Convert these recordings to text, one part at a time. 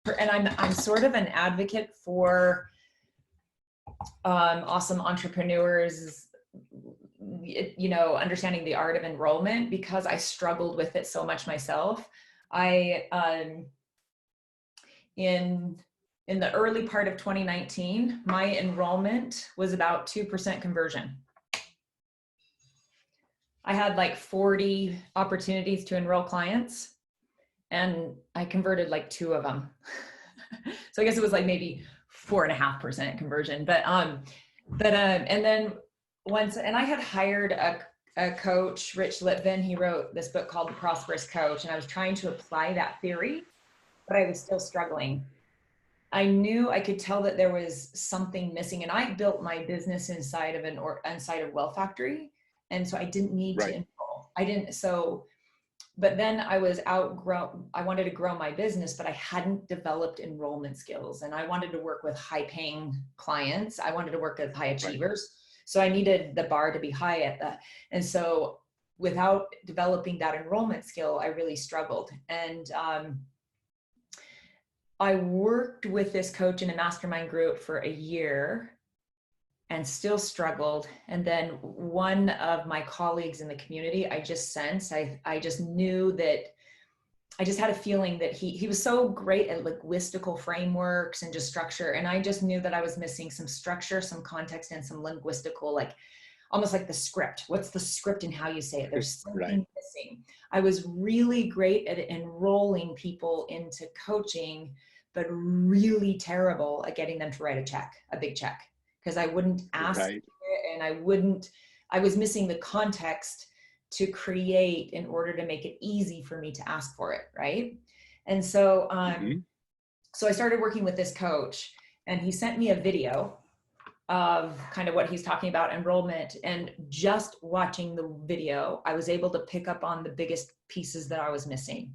and I'm sort of an advocate for awesome entrepreneurs, you know, understanding the art of enrollment, because I struggled with it so much myself. In the early part of 2019, my enrollment was about 2% conversion. I had like 40 opportunities to enroll clients, and I converted like 2 of them. So I guess it was like maybe 4.5% conversion. And then once, and I had hired a coach, Rich Litvin. He wrote this book called The Prosperous Coach, and I was trying to apply that theory, but I was still struggling. I knew, I could tell that there was something missing, and I built my business inside of Well Factory. And so I didn't need to enroll. But then I wanted to grow my business, but I hadn't developed enrollment skills, and I wanted to work with high paying clients. I wanted to work with high achievers. Right. So I needed the bar to be high at that. And so without developing that enrollment skill, I really struggled. And I worked with this coach in a mastermind group for a year and still struggled. And then one of my colleagues in the community, I just sensed, I just knew that, I just had a feeling that he was so great at linguistical frameworks and just structure. And I just knew that I was missing some structure, some context, and some linguistical, like almost like the script. What's the script and how you say it? There's something missing. I was really great at enrolling people into coaching, but really terrible at getting them to write a big check. Because I wouldn't ask it, and I was missing the context to create in order to make it easy for me to ask for it, right? And so, so I started working with this coach, and he sent me a video of kind of what he's talking about enrollment, and just watching the video, I was able to pick up on the biggest pieces that I was missing.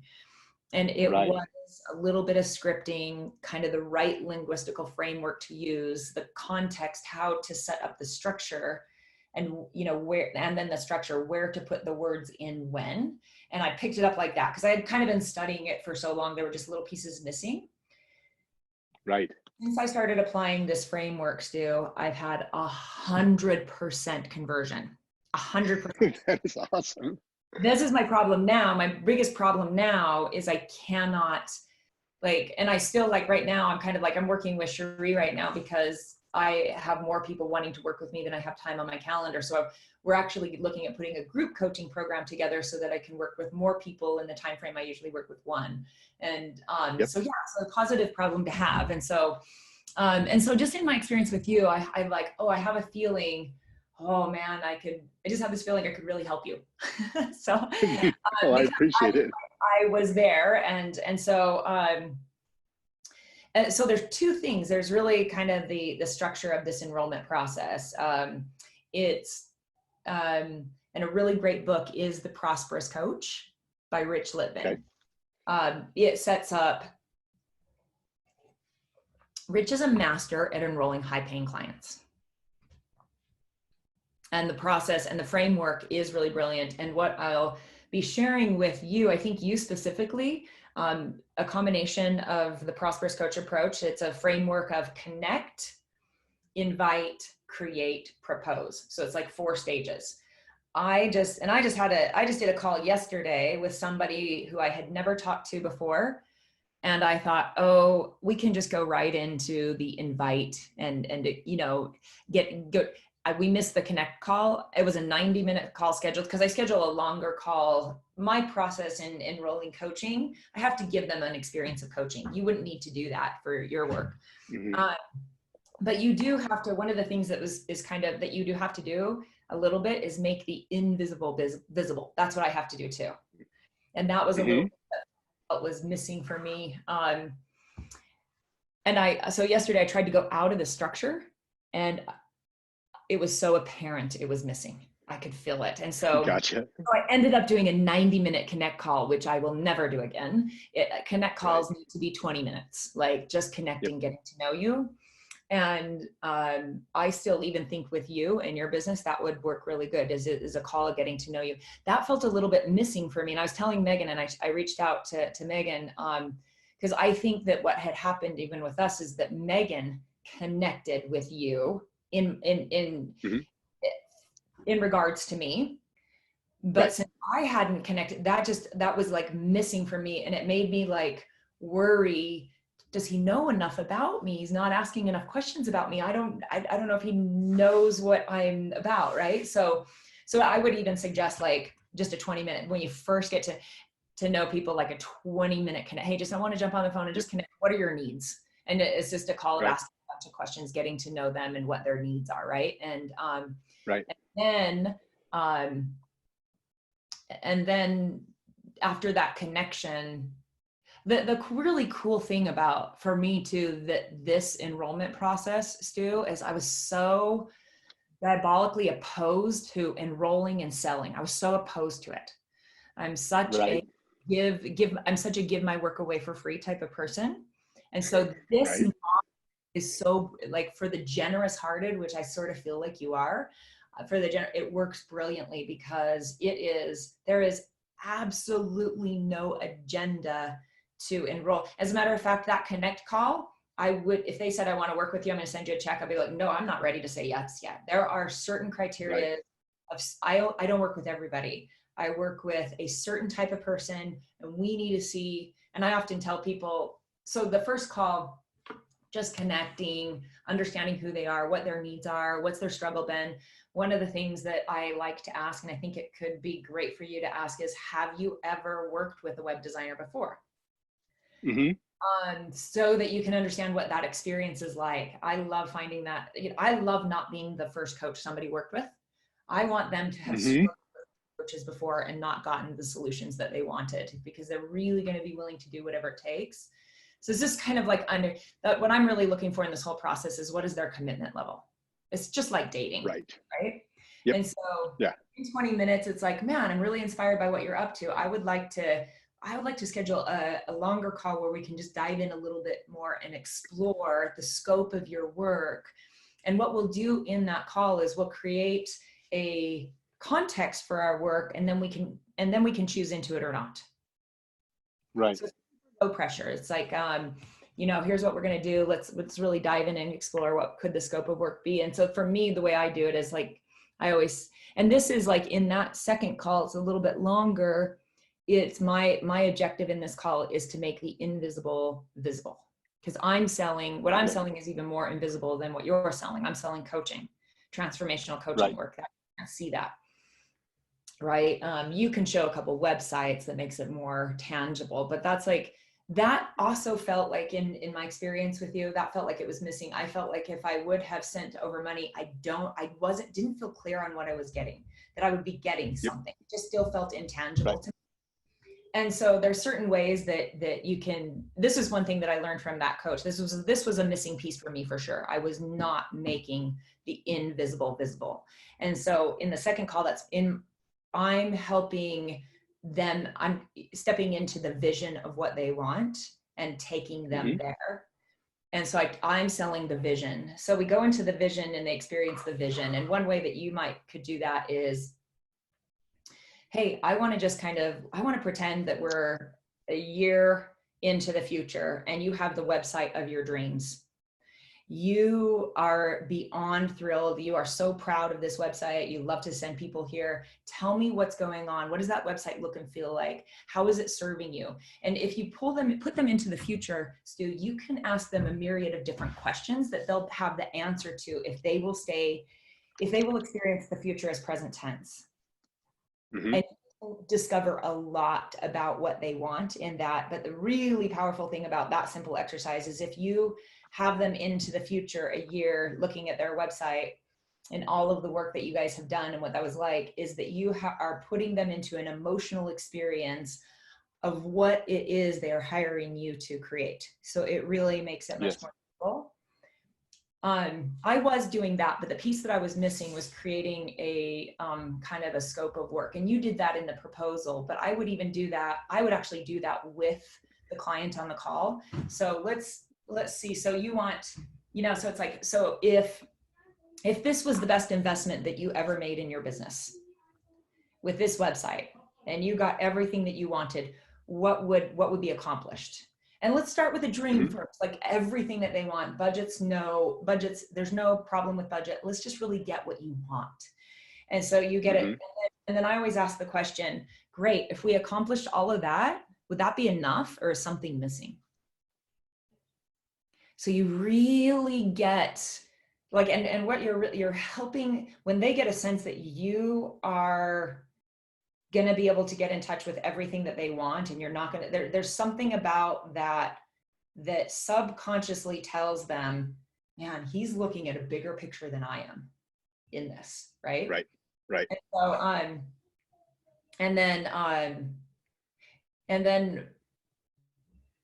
And it was a little bit of scripting, kind of the right linguistical framework to use, the context, how to set up the structure, and you know where, and then the structure, where to put the words in when. And I picked it up like that because I had kind of been studying it for so long. There were just little pieces missing. Right. Since I started applying this framework, Stu, I've had 100% conversion. 100%. That is awesome. This is my problem now. My biggest problem now is I cannot, like, and I still, like, right now, I'm kind of like, I'm working with Cherie right now because I have more people wanting to work with me than I have time on my calendar. So we're actually looking at putting a group coaching program together so that I can work with more people in the time frame I usually work with one. And so yeah, so a positive problem to have. And so just in my experience with you, I'm like, oh, I have a feeling, oh man, I just have this feeling I could really help you. So oh, I appreciate it. I was there, and so there's 2 things. There's really kind of the structure of this enrollment process. And a really great book is The Prosperous Coach by Rich Litvin. Okay. It sets up, Rich is a master at enrolling high-paying clients. And the process and the framework is really brilliant. And what I'll be sharing with you, I think you specifically, a combination of the Prosperous Coach approach. It's a framework of connect, invite, create, propose. So it's like 4 stages. I just did a call yesterday with somebody who I had never talked to before. And I thought, oh, we can just go right into the invite and you know, we missed the connect call. It was a 90-minute call scheduled because I schedule a longer call. My process in enrolling coaching, I have to give them an experience of coaching. You wouldn't need to do that for your work. Mm-hmm. But you do have to, one of the things that is kind of that you do have to do a little bit is make the invisible visible. That's what I have to do too. And that was a little bit what was missing for me. So yesterday I tried to go out of the structure, and it was so apparent it was missing. I could feel it. And so, so I ended up doing a 90-minute connect call, which I will never do again. Connect calls need to be 20 minutes, like just connecting, getting to know you. And I still even think with you and your business, that would work really good is a call of getting to know you. That felt a little bit missing for me. And I was telling Megan, and I reached out to Megan, because I think that what had happened even with us is that Megan connected with you in Mhm. regards to me. But Right. since I hadn't connected, that was like missing for me. And it made me like worry, does he know enough about me? He's not asking enough questions about me. I don't know if he knows what I'm about. Right. So I would even suggest like just a 20-minute, when you first get to know people, like a 20-minute connect. Hey, just, I want to jump on the phone and just connect. What are your needs? And it's just a call of Right. asking a bunch of questions, getting to know them and what their needs are. Right. Right. Um, and then after that connection, the really cool thing about, for me too, that this enrollment process, Stu, is I was so diabolically opposed to enrolling and selling. I was so opposed to it. I'm such Right. a I'm such a give my work away for free type of person. And so this Right. is so, like, for the generous hearted, which I sort of feel like you are, it works brilliantly, because there is absolutely no agenda to enroll. As a matter of fact, that connect call, I would, if they said, I want to work with you, I'm going to send you a check, I'd be like, no, I'm not ready to say yes yet. There are certain Right. criteria I don't work with everybody. I work with a certain type of person, and we need to see, and I often tell people, so the first call, just connecting, understanding who they are, what their needs are, what's their struggle been. One of the things that I like to ask, and I think it could be great for you to ask, is, have you ever worked with a web designer before? Mm-hmm. So that you can understand what that experience is like. I love finding that, I love not being the first coach somebody worked with. I want them to have Mm-hmm. worked with coaches before and not gotten the solutions that they wanted, because they're really going to be willing to do whatever it takes. So it's just kind of like what I'm really looking for in this whole process is, what is their commitment level? It's just like dating, Right. right? Yep. And so Yeah. in 20 minutes, it's like, man, I'm really inspired by what you're up to. I would like to schedule a longer call where we can just dive in a little bit more and explore the scope of your work. And what we'll do in that call is we'll create a context for our work, and then we can choose into it or not. Right. So it's low pressure. It's like, here's what we're going to do. Let's really dive in and explore what could the scope of work be. And so for me, the way I do it is like, and this is like, in that second call, it's a little bit longer. It's my objective in this call is to make the invisible visible, because what I'm selling is even more invisible than what you're selling. I'm selling coaching, transformational coaching Right. work. I can't see that. Right. You can show a couple websites that makes it more tangible, but that also felt like, in my experience with you, that felt like it was missing. I felt like if I would have sent over money, didn't feel clear on what I was getting, that I would be getting something. It just still felt intangible Right. to me. And so there's certain ways that you can, this is one thing that I learned from that coach. This was a missing piece for me, for sure. I was not making the invisible visible. And so in the second call, I'm helping them. I'm stepping into the vision of what they want and taking them Mm-hmm. there. And so I'm selling the vision. So we go into the vision and they experience the vision. And one way that you could do that is, hey, I want to pretend that we're a year into the future and you have the website of your dreams. You are beyond thrilled. You are so proud of this website. You love to send people here. Tell me what's going on. What does that website look and feel like? How is it serving you? And if you put them into the future, Stu, you can ask them a myriad of different questions that they'll have the answer to if they will experience the future as present tense. Mm-hmm. And discover a lot about what they want in that. But the really powerful thing about that simple exercise is, if you have them into the future a year looking at their website and all of the work that you guys have done and what that was like, is that you are putting them into an emotional experience of what it is they are hiring you to create. So it really makes it much more simple. I was doing that, but the piece that I was missing was creating a kind of a scope of work. And you did that in the proposal, but I would actually do that with the client on the call. So let's see. So you want, so it's like, so if this was the best investment that you ever made in your business with this website, and you got everything that you wanted, what would be accomplished? And let's start with a dream first, like everything that they want. Budgets, there's no problem with budget. Let's just really get what you want. And so you get it. And then I always ask the question, great, if we accomplished all of that, would that be enough, or is something missing? So you really get like, and what you're helping, when they get a sense that you are going to be able to get in touch with everything that they want, and you're not going to, there's something about that subconsciously tells them, man, he's looking at a bigger picture than I am in this, right? Right. And so, and then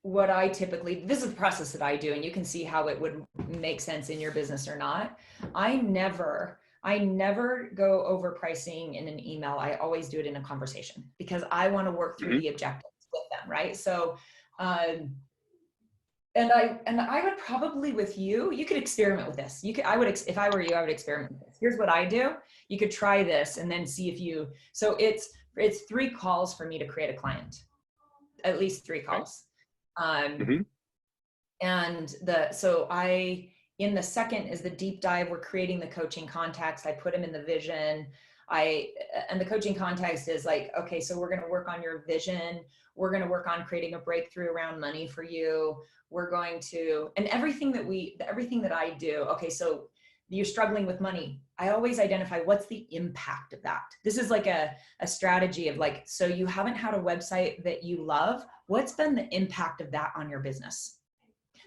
what I typically, this is a process that I do, and you can see how it would make sense in your business or not. I never go overpricing in an email. I always do it in a conversation, because I want to work through the objectives with them, right? So, and I would probably, with you could experiment with this. If I were you, I would experiment with this. Here's what I do. You could try this and then see if you, so it's 3 calls for me to create a client, at least 3 calls. And in the second is the deep dive. We're creating the coaching context. I put them in the vision. And the coaching context is like, okay, so we're going to work on your vision. We're going to work on creating a breakthrough around money for you. We're going to, and everything that I do. Okay, so you're struggling with money. I always identify what's the impact of that. This is like a strategy of like, so you haven't had a website that you love. What's been the impact of that on your business?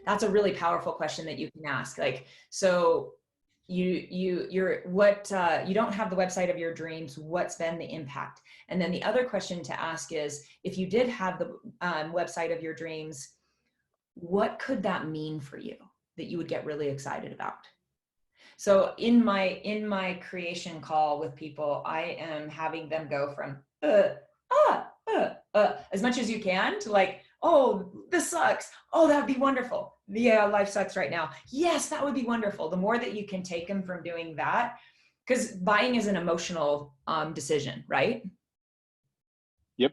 That's a really powerful question that you can ask. Like, so you don't have the website of your dreams. What's been the impact? And then the other question to ask is, if you did have the website of your dreams, what could that mean for you that you would get really excited about? So in my creation call with people, I am having them go from as much as you can to like, oh, this sucks. Oh, that'd be wonderful. Yeah, life sucks right now. Yes, that would be wonderful. The more that you can take them from doing that, because buying is an emotional decision, right? Yep.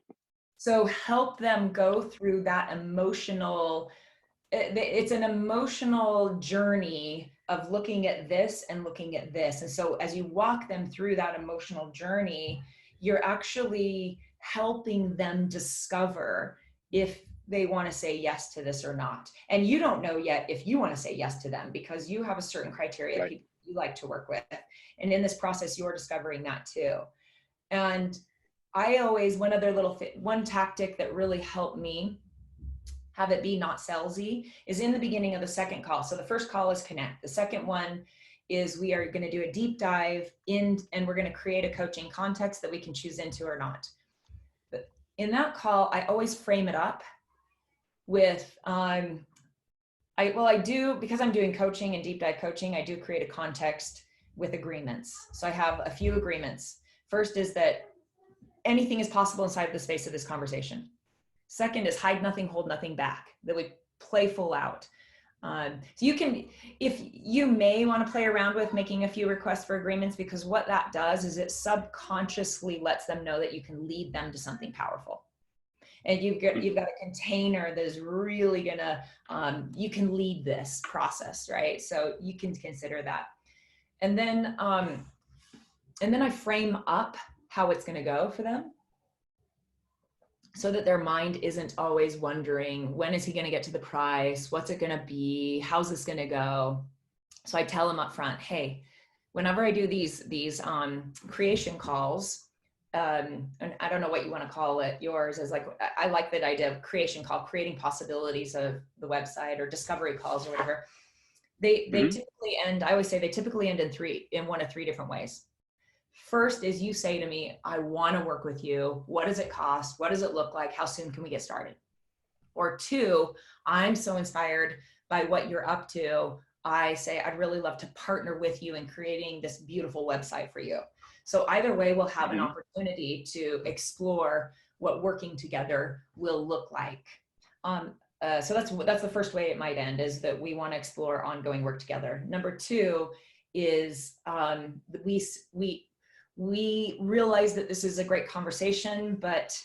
So help them go through that emotional, it's an emotional journey of looking at this and looking at this. And so as you walk them through that emotional journey, you're actually helping them discover if they want to say yes to this or not. And you don't know yet if you want to say yes to them, because you have a certain criteria of people you like to work with. And in this process, you're discovering that too. And I always, one tactic that really helped me have it be not salesy is in the beginning of the second call. So the first call is connect. The second one is we are going to do a deep dive in, and we're going to create a coaching context that we can choose into or not. But in that call, I always frame it up with, I do, because I'm doing coaching and deep dive coaching, I do create a context with agreements. So I have a few agreements. First is that anything is possible inside the space of this conversation. Second is hide nothing, hold nothing back, that we play full out. So you can, if you may want to play around with making a few requests for agreements, because what that does is it subconsciously lets them know that you can lead them to something powerful. And you've got a container that is really gonna, you can lead this process, right? So you can consider that. And then I frame up how it's gonna go for them, so that their mind isn't always wondering, when is he going to get to the price? What's it going to be? How's this going to go? So I tell them up front, hey, whenever I do these creation calls, and I don't know what you want to call it, yours is like, I like that idea of creation call, creating possibilities of the website, or discovery calls or whatever. They typically end, I always say they typically end in one of 3 different ways. First is you say to me, I want to work with you. What does it cost? What does it look like? How soon can we get started? Or 2, I'm so inspired by what you're up to. I say, I'd really love to partner with you in creating this beautiful website for you. So either way, we'll have an opportunity to explore what working together will look like. So that's the first way it might end, is that we want to explore ongoing work together. Number 2 is we realize that this is a great conversation, but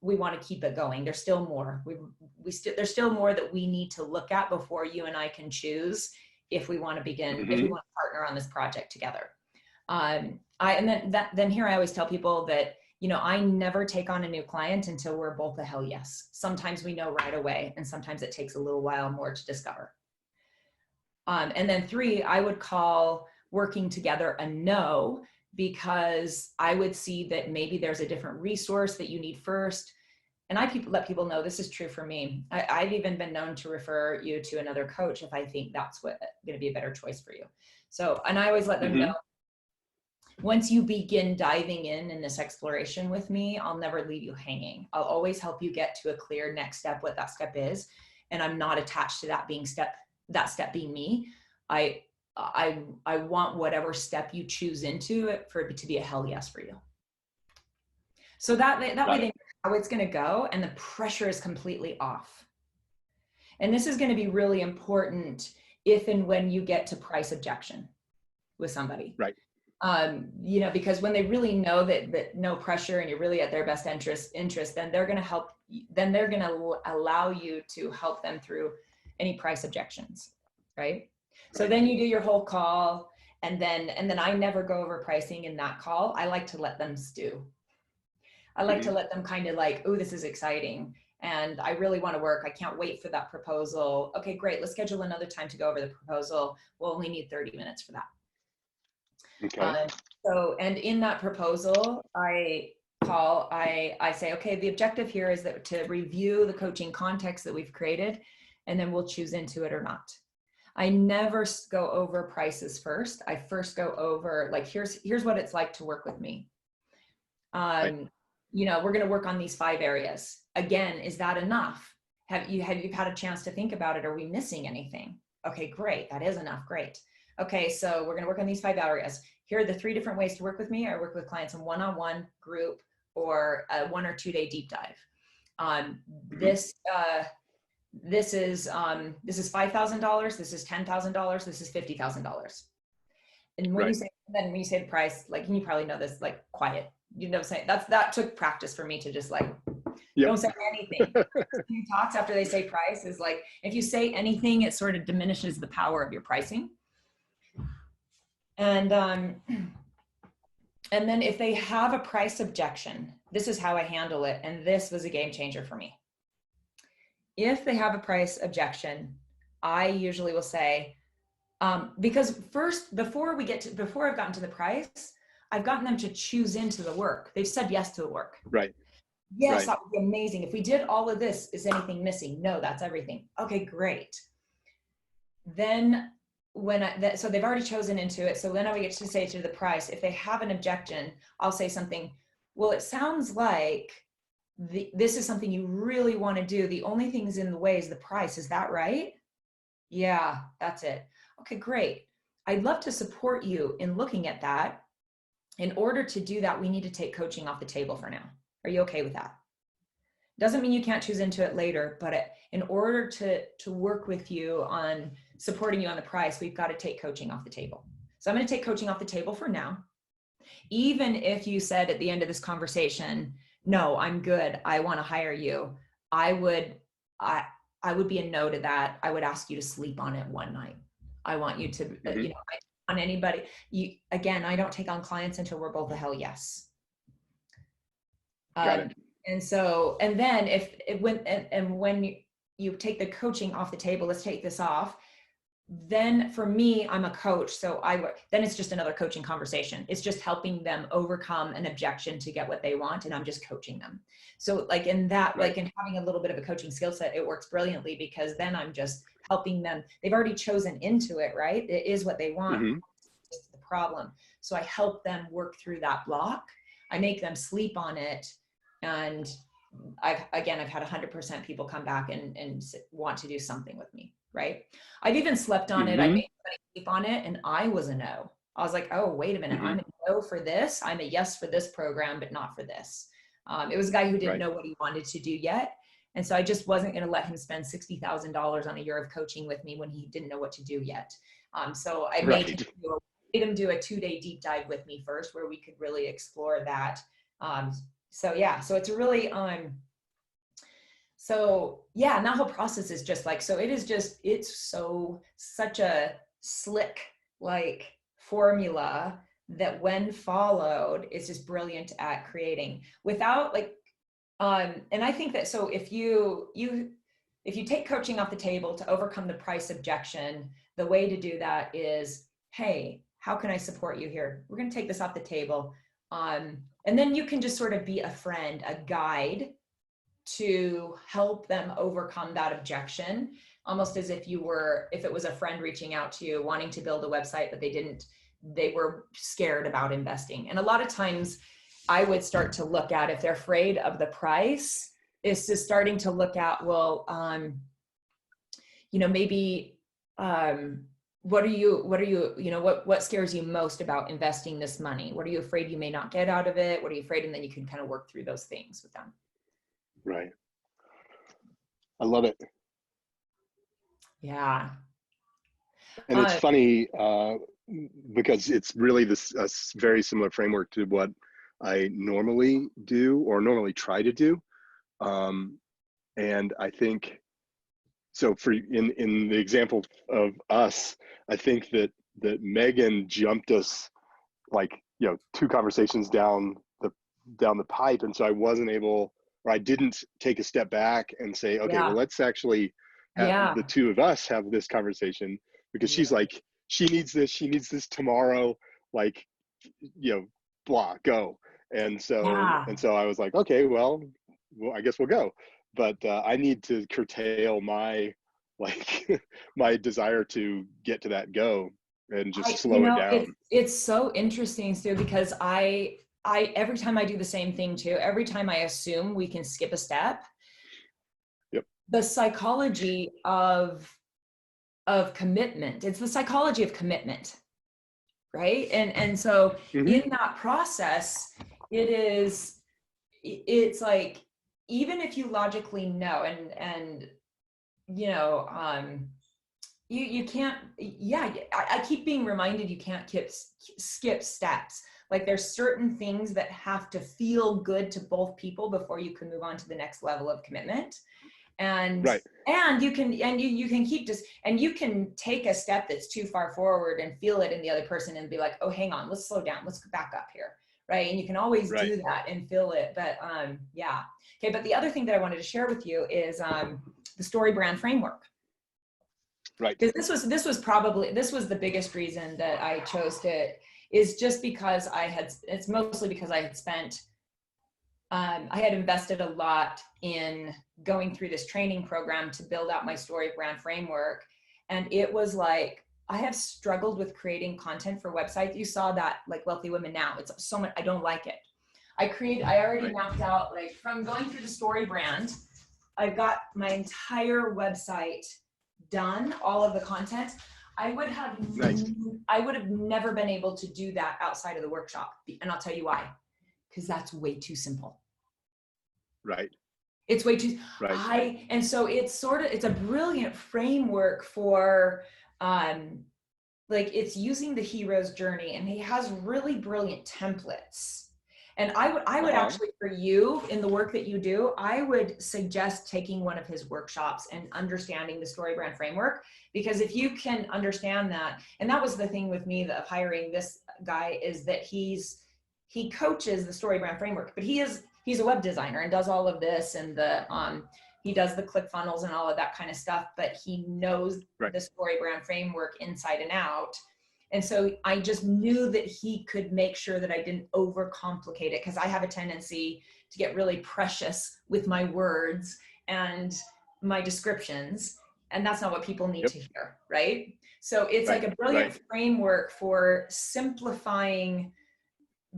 we want to keep it going. There's still more. There's still more that we need to look at before you and I can choose if we want to begin, if we want to partner on this project together. And then here I always tell people that, you know, I never take on a new client until we're both a hell yes. Sometimes we know right away, and sometimes it takes a little while more to discover. And then 3, I would call working together a no, because I would see that maybe there's a different resource that you need first. And I let people know this is true for me. I've even been known to refer you to another coach if I think that's going to be a better choice for you. So, and I always let them know, once you begin diving in this exploration with me, I'll never leave you hanging. I'll always help you get to a clear next step, what that step is. And I'm not attached to that step being me. I want whatever step you choose into it for it to be a hell yes for you. So that way they know how it's going to go, and the pressure is completely off. And this is going to be really important if and when you get to price objection with somebody. Right. You know, because when they really know that no pressure and you're really at their best interest, then they're going to help. Then they're going to allow you to help them through any price objections, right? So then you do your whole call, and then I never go over pricing in that call. I like to let them stew. I like to let them kind of like, oh, this is exciting, and I really want to work. I can't wait for that proposal. Okay, great. Let's schedule another time to go over the proposal. We'll only need 30 minutes for that. Okay. So, and in that proposal, I say, okay, the objective here is that to review the coaching context that we've created, and then we'll choose into it or not. I never go over prices first. I first go over, like, here's what it's like to work with me. You know, we're going to work on these 5 areas. Again, is that enough? Have you had a chance to think about it? Are we missing anything? Okay, great. That is enough. Great. Okay, so we're going to work on these 5 areas. Here are the 3 different ways to work with me. I work with clients in one-on-one, group, or a 1 or 2 day deep dive. This is $5,000. This is $10,000. This is $50,000. And when you say the price, like, and you probably know this, like, quiet. You know what I'm saying? That took practice for me to just like, don't say anything. Talks after they say price is like, if you say anything, it sort of diminishes the power of your pricing. And then if they have a price objection, this is how I handle it. And this was a game changer for me. If they have a price objection, I usually will say, because first, before I've gotten to the price, I've gotten them to choose into the work. They've said yes to the work. Right. Yes, that would be amazing. If we did all of this, is anything missing? No, that's everything. Okay, great. Then so they've already chosen into it. So then I get to say to the price, if they have an objection, I'll say something, well, it sounds like this is something you really want to do. The only thing is in the way is the price. Is that right? Yeah, that's it. Okay, great. I'd love to support you in looking at that. In order to do that, we need to take coaching off the table for now. Are you okay with that? Doesn't mean you can't choose into it later, but in order to work with you on supporting you on the price, we've got to take coaching off the table. So I'm going to take coaching off the table for now. Even if you said at the end of this conversation, no, I'm good, I want to hire you, I would be a no to that. I would ask you to sleep on it one night. I want you to, you know, on anybody. Again, I don't take on clients until we're both a hell yes. Got it. And so, and then when you take the coaching off the table, let's take this off. Then for me, I'm a coach. So then it's just another coaching conversation. It's just helping them overcome an objection to get what they want. And I'm just coaching them. So like in that, like in having a little bit of a coaching skill set, it works brilliantly because then I'm just helping them. They've already chosen into it, right? It is what they want. It's the problem. So I help them work through that block. I make them sleep on it. And I've had 100% people come back and want to do something with me, right? I've even slept on it. I made somebody sleep on it and I was a no. I was like, oh, wait a minute. I'm a no for this. I'm a yes for this program, but not for this. It was a guy who didn't know what he wanted to do yet. And so I just wasn't going to let him spend $60,000 on a year of coaching with me when he didn't know what to do yet. So I made him do a 2-day deep dive with me first, where we could really explore that. So yeah, so it's really, so yeah, and that whole process is just like, so it is just, it's such a slick, like formula that when followed, it's just brilliant at creating without like, and I think that, so if you take coaching off the table to overcome the price objection, the way to do that is, hey, how can I support you here? We're going to take this off the table. And then you can just sort of be a friend, a guide to help them overcome that objection, almost as if it was a friend reaching out to you, wanting to build a website, but they were scared about investing. And a lot of times I would start to look at, if they're afraid of the price, is just starting to look at, well, maybe, what scares you most about investing this money? What are you afraid you may not get out of it? What are you afraid? And then you can kind of work through those things with them. Right. I love it. Yeah. And it's funny because it's really a very similar framework to what I normally do or normally try to do. And I think, so in the example of us, I think that Megan jumped us like, 2 conversations down the pipe. And so I wasn't able, or I didn't take a step back and say, okay, well, let's actually have the 2 of us have this conversation, because she's like, she needs this tomorrow, like, blah, go. And so I was like, okay, well, I guess we'll go. But I need to curtail my my desire to get to that go and just slow it down. It's so interesting, Stu, because I every time I do the same thing too, every time I assume we can skip a step, the psychology of commitment, it's the psychology of commitment, right? And so in that process, it's like, even if you logically know, and you can't, I keep being reminded, you can't skip steps. Like, there's certain things that have to feel good to both people before you can move on to the next level of commitment. And you can keep just, and you can take a step that's too far forward and feel it in the other person and be like, oh, hang on, let's slow down, let's back up here, right? And you can always do that and feel it. But okay, but the other thing that I wanted to share with you is the story brand framework. Right. Because this was the biggest reason that I chose it, is just because it's mostly because I had spent, I had invested a lot in going through this training program to build out my story brand framework. And it was like, I have struggled with creating content for websites. You saw that, like Wealthy Women Now, it's so much, I don't like it. I already mapped out, like, from going through the story brand, I've got my entire website done, all of the content. I would have never been able to do that outside of the workshop. And I'll tell you why. Because that's way too simple. Right. It's way too high. And so it's a brilliant framework for, like, it's using the hero's journey, and he has really brilliant templates. And I would actually, for you, in the work that you do, I would suggest taking one of his workshops and understanding the story brand framework, because if you can understand that, and that was the thing with me of hiring this guy, is that he coaches the story brand framework, but he's a web designer and does all of this, and he does the ClickFunnels and all of that kind of stuff, but he knows the story brand framework inside and out. And so I just knew that he could make sure that I didn't overcomplicate it, because I have a tendency to get really precious with my words and my descriptions, and that's not what people need to hear, right? So it's like a brilliant framework for simplifying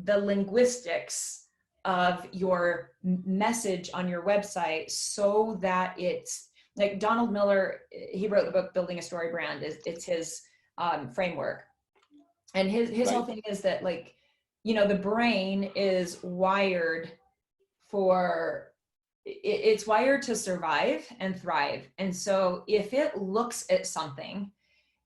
the linguistics of your message on your website, so that it's like Donald Miller, he wrote the book Building a Story Brand. It's his framework. And his whole thing is that, like, the brain is wired it's wired to survive and thrive. And so if it looks at something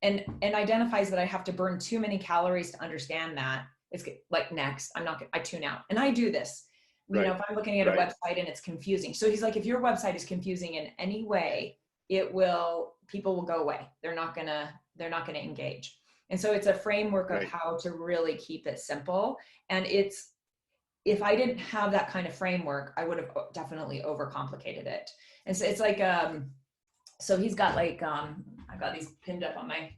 and identifies that I have to burn too many calories to understand that, it's like, next, I tune out. And I do this. if I'm looking at a website and it's confusing. So he's like, if your website is confusing in any way, people will go away. They're not gonna engage. And so it's a framework of how to really keep it simple. And if I didn't have that kind of framework, I would have definitely overcomplicated it. And so it's like, so he's got like, I've got these pinned up on my,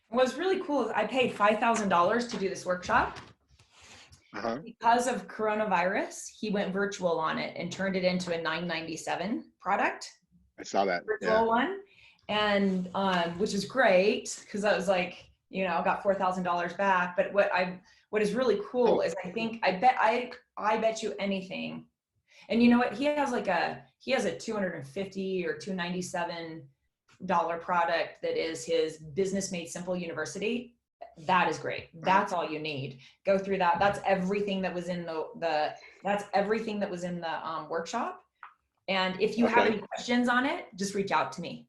what's really cool is I paid $5,000 to do this workshop. Because of coronavirus, he went virtual on it and turned it into a $997 product. I saw that virtual one, and which is great because I was like, I got $4,000 back. But what is really cool is I bet you anything, and you know what, he has a $250 or $297 product that is his Business Made Simple University. That is great. That's all you need. Go through that. That's everything that was in the workshop. And if you have any questions on it, just reach out to me.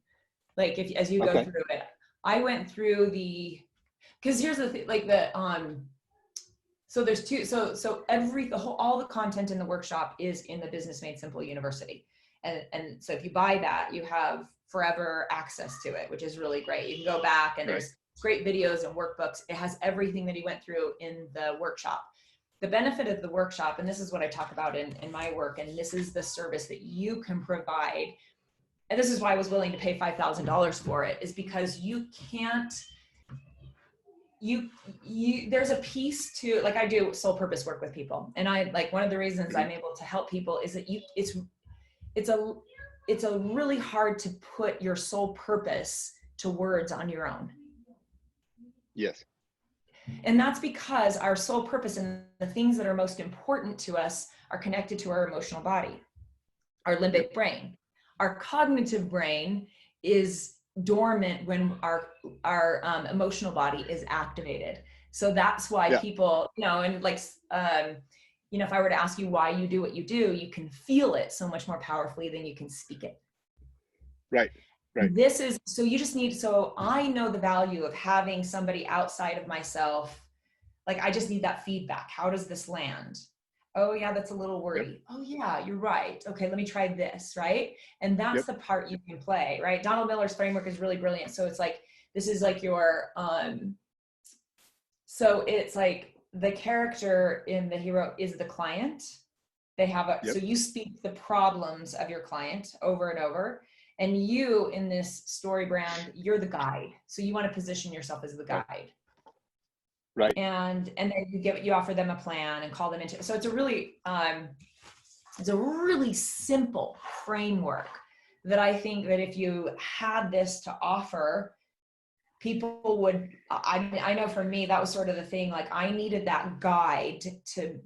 Like as you go through it, I went through because here's the thing, like so there's all the content in the workshop is in the Business Made Simple University. And so if you buy that, you have forever access to it, which is really great. You can go back and there's great videos and workbooks. It has everything that he went through in the workshop. The benefit of the workshop, and this is what I talk about in my work, and this is the service that you can provide, and this is why I was willing to pay $5,000 for it, is because you can't, there's a piece to, like, I do soul purpose work with people, and I, like, one of the reasons I'm able to help people is that it's a really hard to put your soul purpose to words on your own. Yes. And that's because our soul purpose and the things that are most important to us are connected to our emotional body, our limbic brain. Our cognitive brain is dormant when our emotional body is activated. So that's why people, and like, if I were to ask you why you do what you do, you can feel it so much more powerfully than you can speak it. Right. So I know the value of having somebody outside of myself. Like, I just need that feedback. How does this land? Oh yeah, that's a little wordy. Oh yeah, you're right. Okay, let me try this, right? And that's the part you can play, right? Donald Miller's framework is really brilliant. So it's like, this is like your, so it's like the character in the hero is the client. They have so you speak the problems of your client over and over. And you, in this story brand, you're the guide. So you want to position yourself as the guide. Right. And then you offer them a plan and call them into. So it's a really simple framework that I think that if you had this to offer, people would, I know for me, that was sort of the thing, like I needed that guide that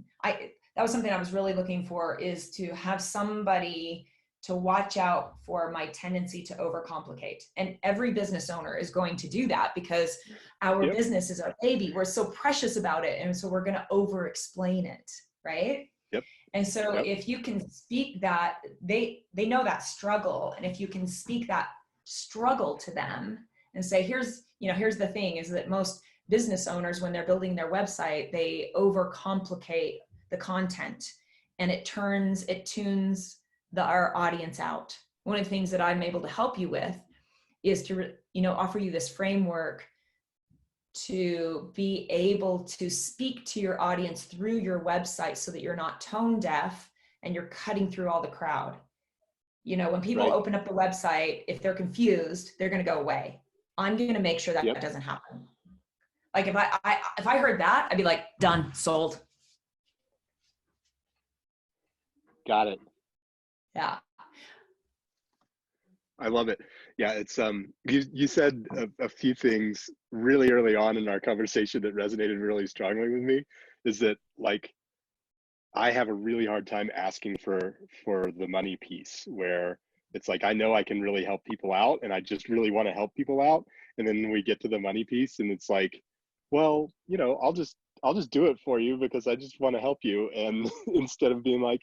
was something I was really looking for, is to have somebody to watch out for my tendency to overcomplicate. And every business owner is going to do that because our business is our baby. We're so precious about it. And so we're going to over-explain it, right? Yep. And so if you can speak that, they know that struggle. And if you can speak that struggle to them and say, here's the thing, is that most business owners, when they're building their website, they overcomplicate the content, and it tunes our audience out. One of the things that I'm able to help you with is to, offer you this framework to be able to speak to your audience through your website so that you're not tone deaf and you're cutting through all the crowd. When people open up the website, if they're confused, they're going to go away. I'm going to make sure that doesn't happen. Like if I heard that, I'd be like, done, sold. Got it. Yeah. I love it. Yeah, it's you said a few things really early on in our conversation that resonated really strongly with me, is that, like, I have a really hard time asking for the money piece, where it's like, I know I can really help people out and I just really want to help people out, and then we get to the money piece and it's like, well, I'll just do it for you because I just want to help you, and instead of being like,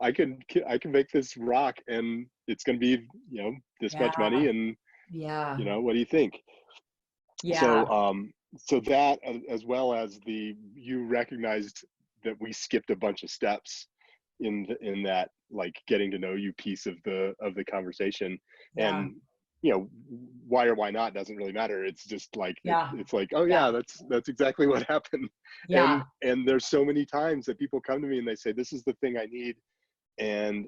I can make this rock, and it's going to be, this much money, Yeah. and Yeah. what do you think? Yeah. So that, as well as you recognized that we skipped a bunch of steps in that, like, getting to know you piece of the conversation. Yeah. And why or why not doesn't really matter. It's just like Yeah. it's like, oh Yeah. yeah, that's exactly what happened. Yeah. And there's so many times that people come to me and they say, this is the thing I need, and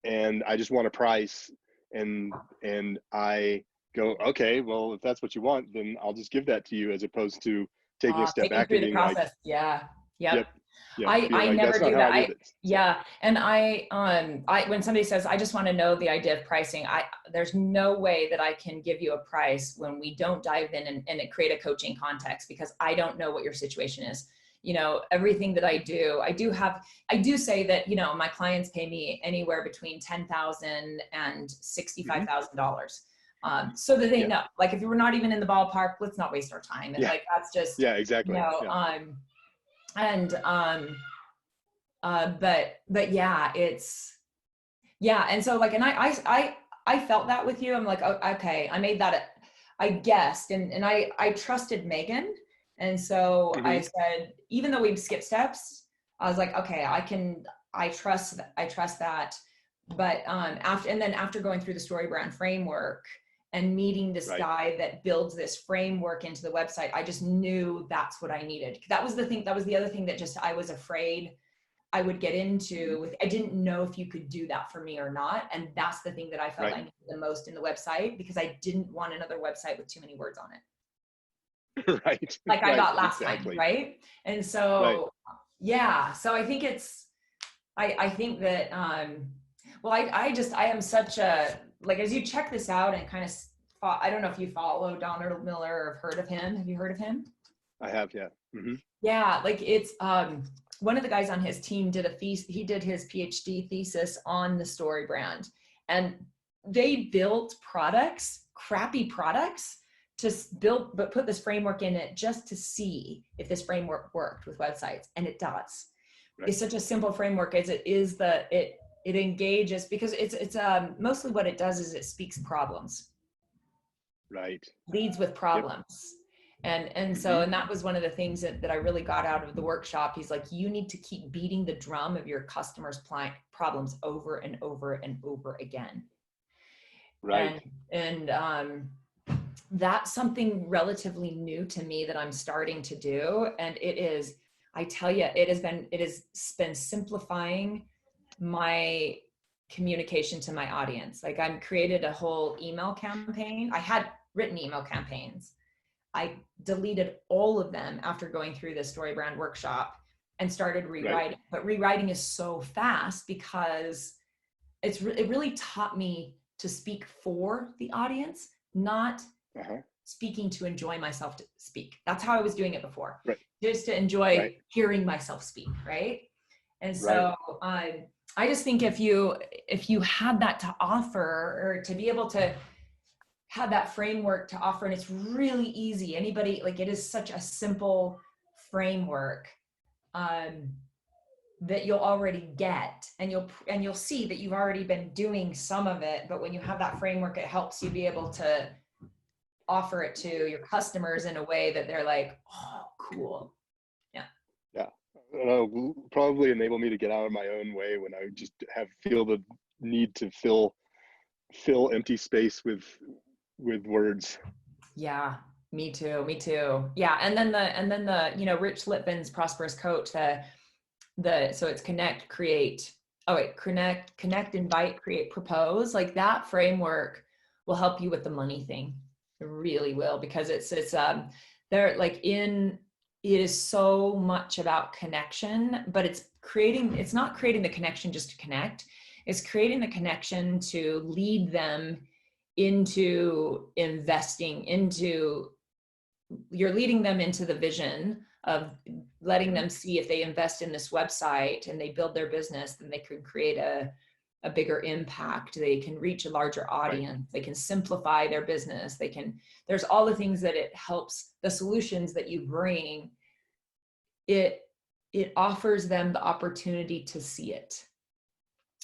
I just want a price, and I go, okay, well, if that's what you want, then I'll just give that to you, as opposed to taking a step Taking back and through the being like, process. Yeah. yep, Yep. being I like, never that's not do how I that. did it. So, Yeah. And when somebody says, I just want to know the idea of pricing, there's no way that I can give you a price when we don't dive in and create a coaching context, because I don't know what your situation is. Everything that I do say that, my clients pay me anywhere between $10,000 and $65,000. So that they know, like, if we're not even in the ballpark, let's not waste our time. And like, that's just, yeah, exactly. But yeah, and so, like, and I felt that with you. I'm like, oh, okay, I made that, I guessed, and I trusted Megan. And so I said, even though we've skipped steps, I was like, okay, I trust that. But after going through the story brand framework and meeting this guy that builds this framework into the website, I just knew that's what I needed. That was the other thing that just, I was afraid I would get into. I didn't know if you could do that for me or not. And that's the thing that I felt I needed the most in the website, because I didn't want another website with too many words on it. Right. Like I got last time. Right. And so, so I think I think that, well, I am such a, like, as you check this out and kind of, I don't know if you follow Donald Miller or have heard of him. Have you heard of him? I have, yeah. Yeah, like, it's one of the guys on his team did he did his PhD thesis on the story brand, and they built crappy products but put this framework in it just to see if this framework worked with websites, and it does. It's such a simple framework as it is it engages, because it's mostly what it does is it speaks problems. Leads with problems. And so, and that was one of the things that I really got out of the workshop. He's like, you need to keep beating the drum of your customers' problems over and over and over again. And that's something relatively new to me that I'm starting to do. And it is, I tell you, it has been simplifying my communication to my audience. Like, I've created a whole email campaign. I had written email campaigns. I deleted all of them after going through the story brand workshop and started rewriting. But rewriting is so fast because it really taught me to speak for the audience, not speaking to enjoy myself to speak. That's how I was doing it before, just to enjoy hearing myself speak, right? And so I just think if you had that to offer, or to be able to have that framework to offer, and it's really easy. Anybody, like, it is such a simple framework that you'll already get, and you'll see that you've already been doing some of it. But when you have that framework, it helps you be able to offer it to your customers in a way that they're like, oh, cool. Yeah. It'll probably enable me to get out of my own way when I just feel the need to fill empty space with words. Yeah, me too. Yeah. And then the Rich Litvin's Prosperous Coach, so it's connect, invite, create, propose. Like, that framework will help you with the money thing. It really will, because it is so much about connection, but it's not creating the connection just to connect. It's creating the connection to lead them into investing you're leading them into the vision of letting them see, if they invest in this website and they build their business, then they can create a bigger impact. They can reach a larger audience. They can simplify their business. There's all the things that it helps, the solutions that you bring. It it offers them the opportunity to see it.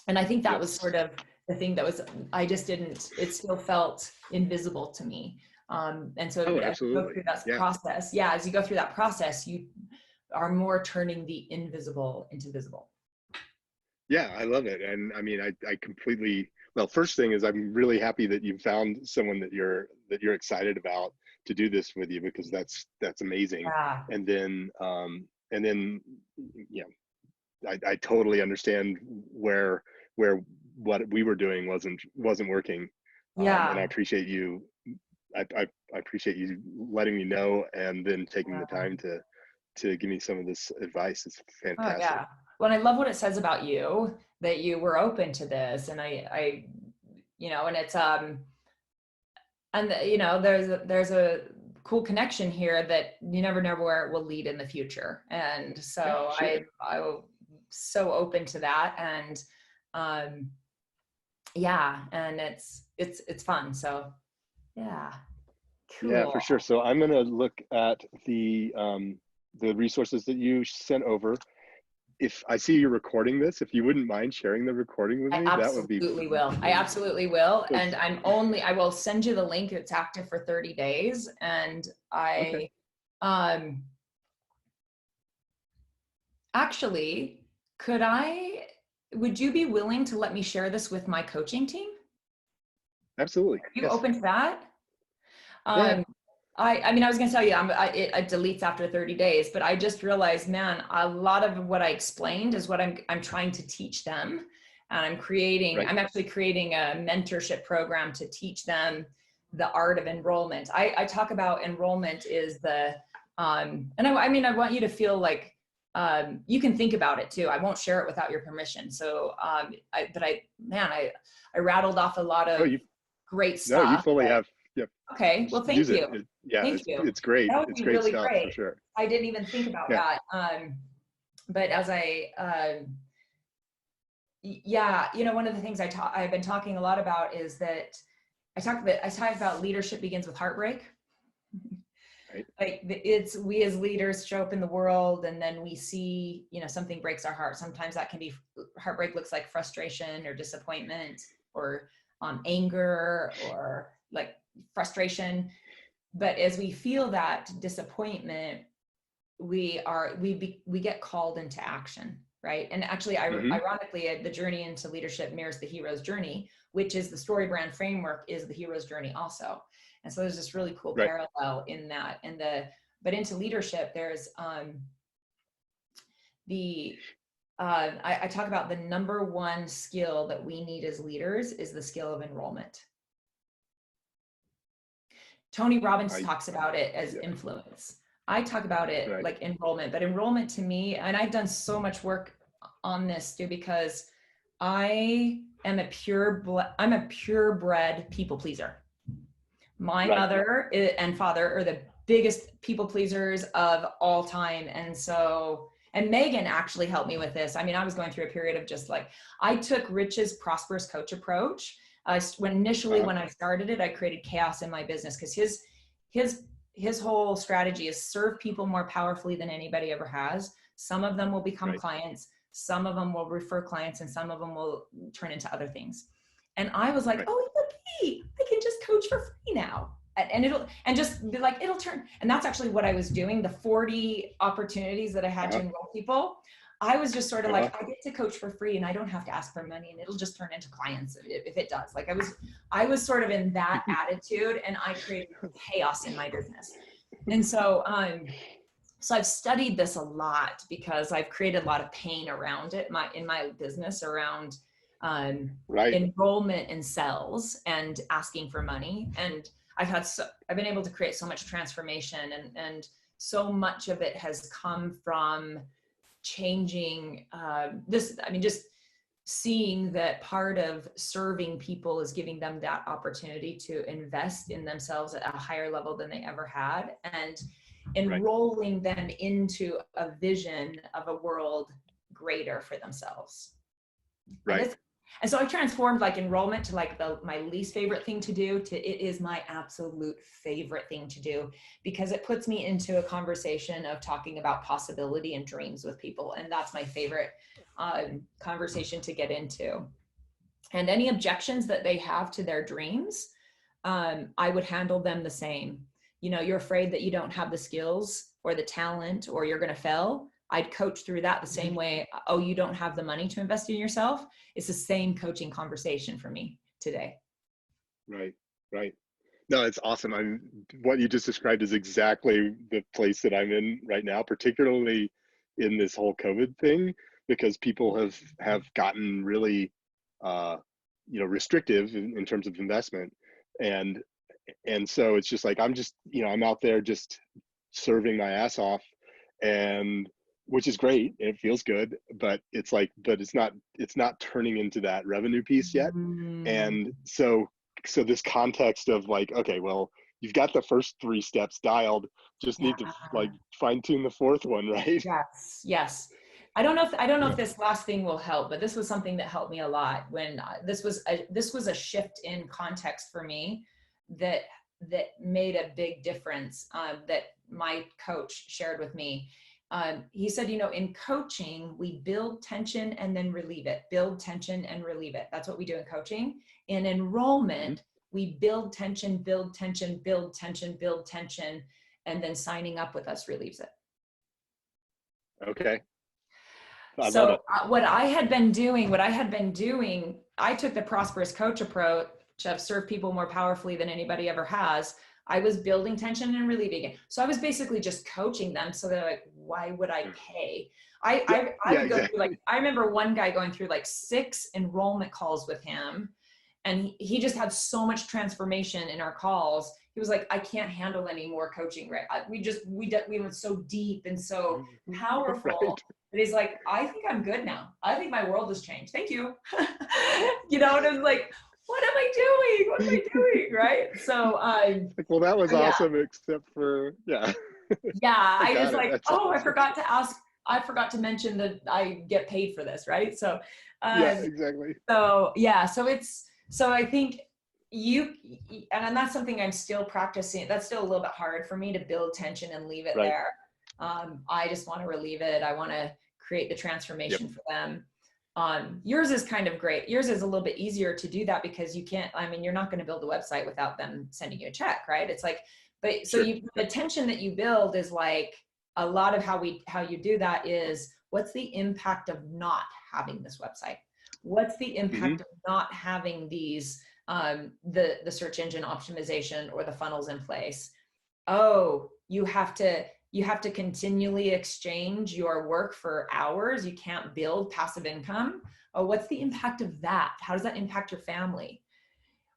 And I think that was Yes. sort of the thing that was, I just didn't, it still felt invisible to me. And so Oh, as you go absolutely. through that Yeah. process, yeah, as you go through that process, you are more turning the invisible into visible. Yeah, I love it. And I mean, I completely, well, first thing is I'm really happy that you found someone that you're excited about to do this with you, because that's amazing. Yeah. And then, you know, I totally understand where what we were doing wasn't working. And I Yeah. appreciate you. I appreciate you letting me know and then taking the time to give me some of this advice. It's Oh fantastic. yeah. Well, and I love what it says about you that you were open to this, and I, you know, and it's and you know, there's a cool connection here that you never know where it will lead in the future, and Yeah, so sure. I was so open to that, and um, yeah, and it's fun. So yeah, Yeah, cool. for sure. So I'm gonna look at the resources that you sent over. If I see you recording this, if you wouldn't mind sharing the recording with I me, that would be absolutely will. I great. absolutely will. And 'Cause- I will send you the link. It's active for 30 days. And okay. um, actually, would you be willing to let me share this with my coaching team? Absolutely. Are you Yes. open to that? Yeah. Um, I mean, I was going to tell you, it deletes after 30 days, but I just realized, man, a lot of what I explained is what I'm trying to teach them. And Right. I'm actually creating a mentorship program to teach them the art of enrollment. I talk about enrollment is and I mean, I want you to feel like, you can think about it too. I won't share it without your permission. So, I rattled off a lot Oh, of you great no, you stuff. fully have. Yep. Okay, well, Use thank it. you. Yeah, Thank you. it's great. That would It's be great really stuff for great. sure. I didn't even think about Yeah. that. But yeah, you know, one of the things I've been talking a lot about is that I talk about leadership begins with heartbreak. Right. Like it's we as leaders show up in the world and then we see, you know, something breaks our heart. Sometimes that can be heartbreak looks like frustration or disappointment or anger or like frustration. But as we feel that disappointment, we get called into action, right? And actually, Hmm. ironically, the journey into leadership mirrors the hero's journey, which is the story brand framework is the hero's journey also. And so there's this really cool Right. parallel in that. But into leadership, there's the I talk about the number one skill that we need as leaders is the skill of enrollment. Tony Robbins I talks about it as yeah. influence. I talk about it Right. like enrollment, but enrollment to me, and I've done so much work on this too, because I'm a purebred people pleaser. My Right. mother and father are the biggest people pleasers of all time. And so, and Megan actually helped me with this. I mean, I was going through a period of just like, I took Rich's prosperous coach approach. When I started it, I created chaos in my business because his whole strategy is serve people more powerfully than anybody ever has. Some of them will become Right. clients, some of them will refer clients, and some of them will turn into other things. And I was like, Right. oh, yippee, I can just coach for free now. And just be like, it'll turn. And that's actually what I was doing. The 40 opportunities that I had to Uh-huh. enroll people, I was just sort of Uh-huh. like, I get to coach for free and I don't have to ask for money and it'll just turn into clients if it does. Like I was sort of in that attitude and I created chaos in my business. And so, so I've studied this a lot because I've created a lot of pain around it in my business around Right. enrollment in sales and asking for money. And I've been able to create so much transformation and so much of it has come from changing just seeing that part of serving people is giving them that opportunity to invest in themselves at a higher level than they ever had and Right. enrolling them into a vision of a world greater for themselves. And Right. And so I transformed like enrollment to like my least favorite thing to do to it is my absolute favorite thing to do, because it puts me into a conversation of talking about possibility and dreams with people. And that's my favorite conversation to get into. And any objections that they have to their dreams, I would handle them the same. You know, you're afraid that you don't have the skills or the talent or you're going to fail. I'd coach through that the same way. Oh, you don't have the money to invest in yourself. It's the same coaching conversation for me today. Right, right. No, it's awesome. What you just described is exactly the place that I'm in right now, particularly in this whole COVID thing, because people have gotten really, restrictive in terms of investment, and so it's just like I'm out there just serving my ass off, and which is great. It feels good, but it's not turning into that revenue piece yet, and so this context of like, okay, well, you've got the first 3 steps dialed, just need to like fine tune the 4th one, right? Yes, yes. I don't know if this last thing will help, but this was something that helped me a lot when this was a shift in context for me that made a big difference, that my coach shared with me. He said, in coaching, we build tension and then relieve it, build tension and relieve it. That's what we do in coaching. In enrollment, we build tension, build tension, build tension, build tension, and then signing up with us relieves it. Okay. I So love it. what I had been doing, I took the prosperous coach approach of serve people more powerfully than anybody ever has. I was building tension and relieving it. So I was basically just coaching them. So they're like, why would I pay? I would go through I remember one guy going through like 6 enrollment calls with him. And he just had so much transformation in our calls. He was like, I can't handle any more coaching. Right? We went so deep and so powerful. Right. But he's like, I think I'm good now. I think my world has changed. Thank you. And I was like, what am I doing? What am I doing? Right. So well, that was awesome, except for yeah. I was like, That's awesome. I forgot to mention that I get paid for this, right? So yeah, exactly. So yeah, so I think and that's something I'm still practicing. That's still a little bit hard for me to build tension and leave it there. I just want to relieve it. I want to create the transformation for them. Yours is kind of great. Yours is a little bit easier to do that because you're not going to build a website without them sending you a check, right? It's like, but so the tension that you build is like a lot of how you do that is what's the impact of not having this website? What's the impact of not having these, the search engine optimization or the funnels in place? Oh, you have to continually exchange your work for hours. You can't build passive income. Oh, what's the impact of that? How does that impact your family?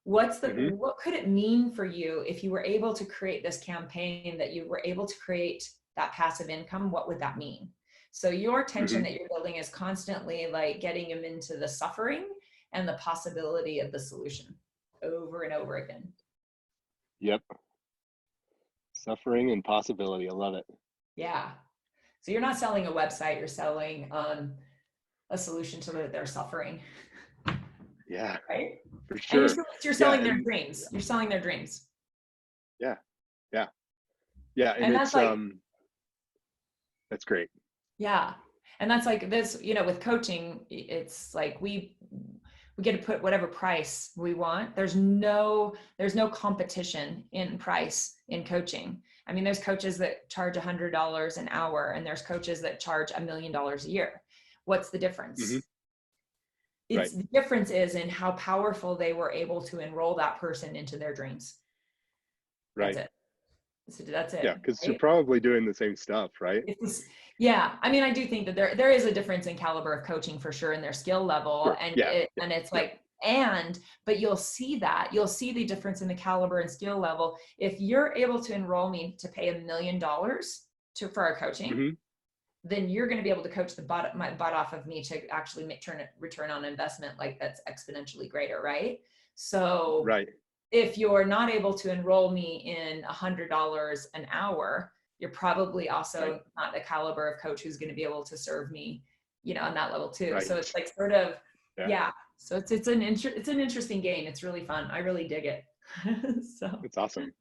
What could it mean for you if you were able to create this campaign, that you were able to create that passive income? What would that mean? So your tension that you're building is constantly like getting them into the suffering and the possibility of the solution over and over again. Yep. Suffering and possibility. I love it. Yeah. So you're not selling a website, you're selling a solution to their suffering. Yeah. Right? For sure. And you're selling their dreams. You're selling their dreams. Yeah. Yeah. Yeah. And that's like, that's great. Yeah. And that's like this, with coaching, it's like we get to put whatever price we want. There's no competition in price in coaching. I mean, there's coaches that charge $100 an hour and there's coaches that charge $1 million a year. What's the difference? The difference is in how powerful they were able to enroll that person into their dreams. Right. That's it. So that's it. Yeah, because you're probably doing the same stuff, right? Yeah, I mean, I do think that there is a difference in caliber of coaching for sure, in their skill level, but you'll see the difference in the caliber and skill level if you're able to enroll me to pay $1 million for our coaching. Then you're going to be able to coach my butt off of me to actually make return on investment like that's exponentially greater, right? So if you're not able to enroll me in $100 an hour, you're probably also not the caliber of coach who's going to be able to serve me, on that level too. So it's like sort of, So it's an interesting game. It's really fun. I really dig it. So It's awesome.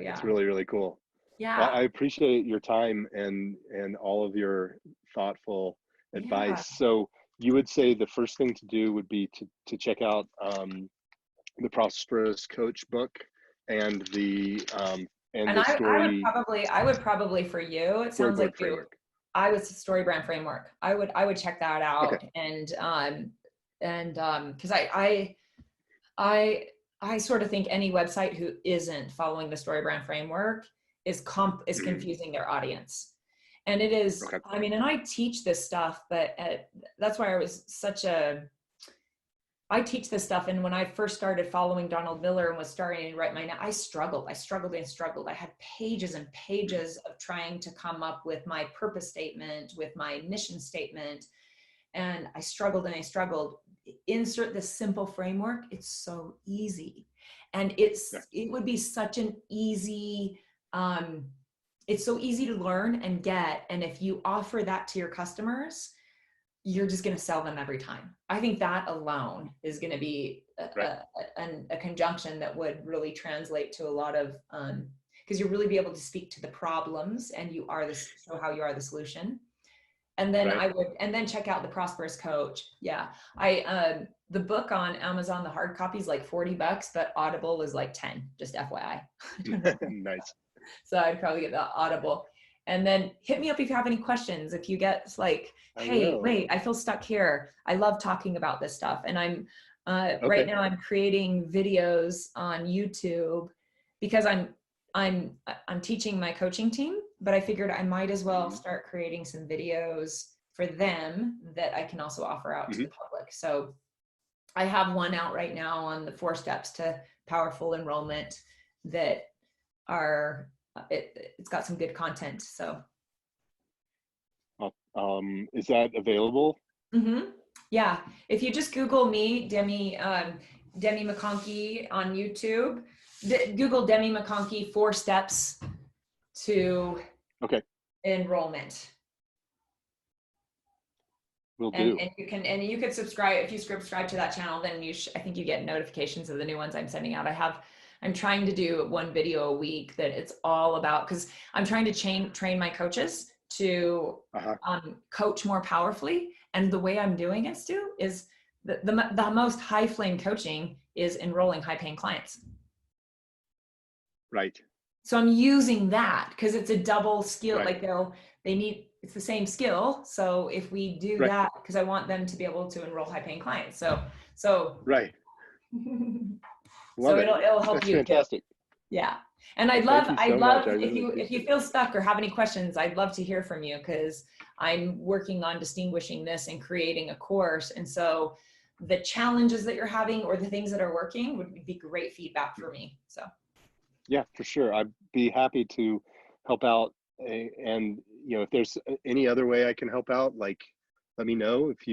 yeah. It's really, really cool. Well, Yeah. I appreciate your time and all of your thoughtful Yeah. advice. So you would say the first thing to do would be to check out the Prosperous Coach book and And the I would probably for you, it sounds like storyboard you, framework. I was story brand framework. I would check that Okay. out because I sort of think any website who isn't following the story brand framework is confusing their audience. And it is, Okay. I mean, and I teach this stuff, but that's why I teach this stuff. And when I first started following Donald Miller and was starting to write I struggled. I had pages and pages of trying to come up with my purpose statement, with my mission statement. And I struggled. Insert this simple framework. It's so easy. And it would be such an easy, it's so easy to learn and get. And if you offer that to your customers, you're just going to sell them every time. I think that alone is going to be a conjunction that would really translate to a lot of, because you'll really be able to speak to the problems and show how you are the solution. And then and then check out the Prosperous Coach. Yeah. The book on Amazon, the hard copy is like $40, but Audible is like 10, just FYI. Nice. So I'd probably get the Audible. And then hit me up if you have any questions. If you get like, hey, wait, I feel stuck here. I love talking about this stuff. And I'm right now I'm creating videos on YouTube because I'm teaching my coaching team, but I figured I might as well start creating some videos for them that I can also offer out to the public. So I have one out right now on the 4 steps to powerful enrollment that are, it's got some good content. So. Is that available? Yeah. If you just Google me, Demi McConkey on YouTube, Google Demi McConkey 4 steps to enrollment. Will do. And you can subscribe. If you subscribe to that channel, then I think you get notifications of the new ones I'm sending out. I'm trying to do 1 video a week that it's all about, because I'm trying to train my coaches to coach more powerfully. And the way I'm doing it, Stu, is the most high flame coaching is enrolling high paying clients. Right. So I'm using that because it's a double skill. Like it's the same skill. So if we do that, because I want them to be able to enroll high paying clients. So right. So it'll help you. Fantastic. Yeah. And I'd love if you feel stuck or have any questions, I'd love to hear from you, because I'm working on distinguishing this and creating a course. And so the challenges that you're having or the things that are working would be great feedback for me. So. Yeah, for sure. I'd be happy to help out. And, if there's any other way I can help out, like, let me know. If you